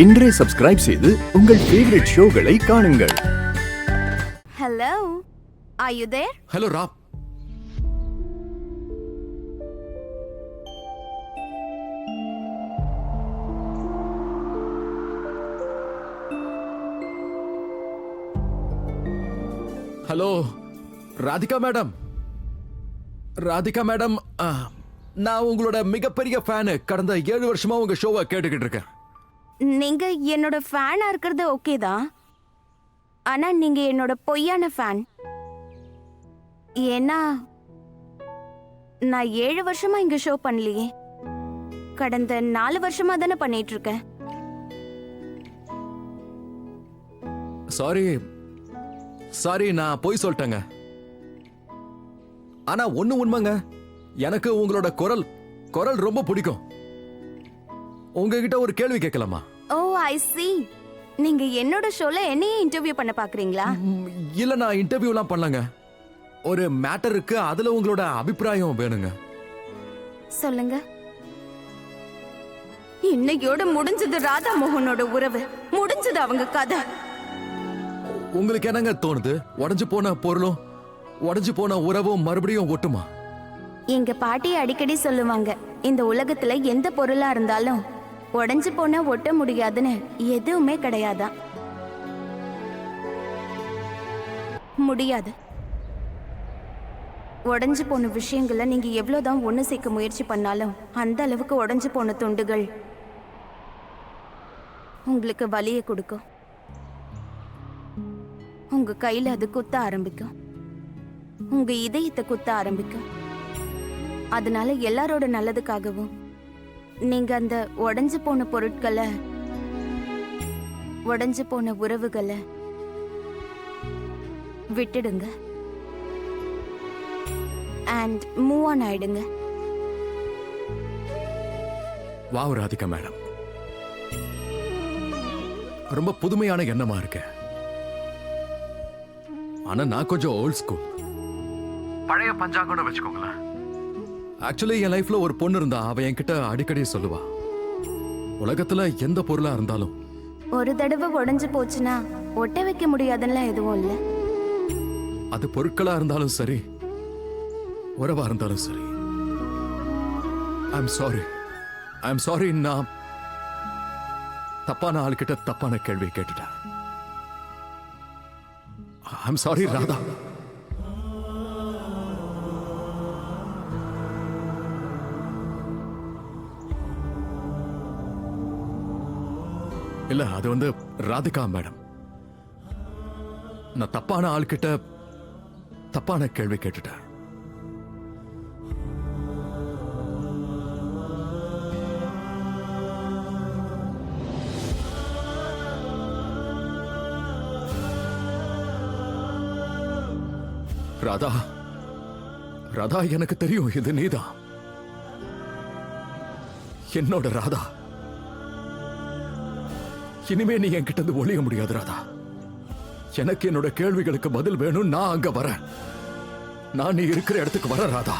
இன்றே சப்ஸ்கிரைப் செய்து உங்கள் ஃபேவரட் ஷோகளை காணுங்கள். Hello, are you there? Hello Rob. Hello Radhika madam. Radhika madam, நான் உங்களோட மிகப்பெரிய ஃபேனு. கடந்த 7 வருஷமா உங்க ஷோவை கேட்டுக்கிட்டு இருக்கேன். நீங்க என்னோட ஃபேனா இருக்கிறது ஓகே தான், ஆனா நீங்க என்னோட பொய்யான ஃபேன். ஏன்னா நான் 7 வருஷமா இங்க ஷோ பண்ணலையே, கடந்த 4 வருஷமா தானே பண்ணிட்டு இருக்கேன். சாரி, நான் பொய் சொல்லிட்டேங்க. ஆனா ஒண்ணு உண்மைங்க, எனக்கு உங்களோட குரல் ரொம்ப பிடிக்கும். உங்ககிட்ட ஒரு கேள்வி கேட்கலாமா? ஓ ஐ see, நீங்க என்னோட ஷோல என்னையே இன்டர்வியூ பண்ண பாக்குறீங்களா? இல்ல, நான் இன்டர்வியூலாம் பண்ணலங்க. ஒரு மேட்டர் இருக்கு, அதுல உங்களோட அபிப்பிராயம் வேணுங்க. சொல்லுங்க. இன்னையோட முடிஞ்சது ராதா மோகனோட உறவு, முடிஞ்சது அவங்க கதை. உங்களுக்கு என்னங்க தோணுது? உடைஞ்சு போன பொருளும் உடைஞ்சு போன உறவும் மறுபடியும் ஒட்டுமா? எங்க பாட்டி அடிக்கடி சொல்லுவாங்க, இந்த உலகத்துல எந்த பொருளா இருந்தாலும் உடைஞ்சு போன ஒட்ட முடியாதுன்னு எதுவுமே கிடையாதான். முடியாது. உடைஞ்சு போன விஷயங்களை நீங்க எவ்வளவுதான் ஒண்ணு சேர்க்க முயற்சி பண்ணாலும் அந்த அளவுக்கு உடைஞ்சு போன துண்டுகள் உங்களுக்கு வலியை கொடுக்கும். உங்க கையில அது குத்த ஆரம்பிக்கும், உங்க இதயத்தை குத்த ஆரம்பிக்கும். அதனால எல்லாரோட நல்லதுக்காகவும் நீங்க அந்த உடைஞ்சு போன பொருட்களை, உடைஞ்சு போன உறவுகளை விட்டுடுங்க அண்ட் மூவ் ஆன் ஆயிடுங்க. வாவ் ராதிகா மேடம், ரொம்ப புதுமையான எண்ணமா இருக்கு. ஆனா நான் கொஞ்சம் ஓல்ட் ஸ்கூல், பழைய பஞ்சாங்கம்னு வச்சுக்கோங்களேன். ஆக்சுவலி என் லைஃப்ல ஒரு பொண்ணு இருந்தா, அவ என்கிட்ட அடிக்கடி சொல்லுவா, உலகத்துல எந்த பொருளா இருந்தாலும் ஒரு தடவை உடைஞ்சு போச்சுன்னா ஒட்ட வைக்க முடியாதுன்னு எதுவும் இல்ல. அது பொருட்களா இருந்தாலும் சரி, உறவா இருந்தாலும் சரி. ஐம் சாரி, நான் தப்பான ஆள்கிட்ட தப்பான கேள்வி கேட்டுட்டேன். I'm sorry Radha. இல்ல, அது வந்து ராதிகா மேடம், நான் தப்பான ஆள்கிட்ட தப்பான கேள்வி கேட்டுட்டேன். ராதா, எனக்கு தெரியும் இது நீதான், என்னோட ராதா. இனிமே நீ என்கிட்ட இருந்து ஒளிய முடியாது ராதா. எனக்கு என்னோட கேள்விகளுக்கு பதில் வேணும். நான் அங்க வரேன். நான் நீ இருக்கிற இடத்துக்கு வரேன் ராதா.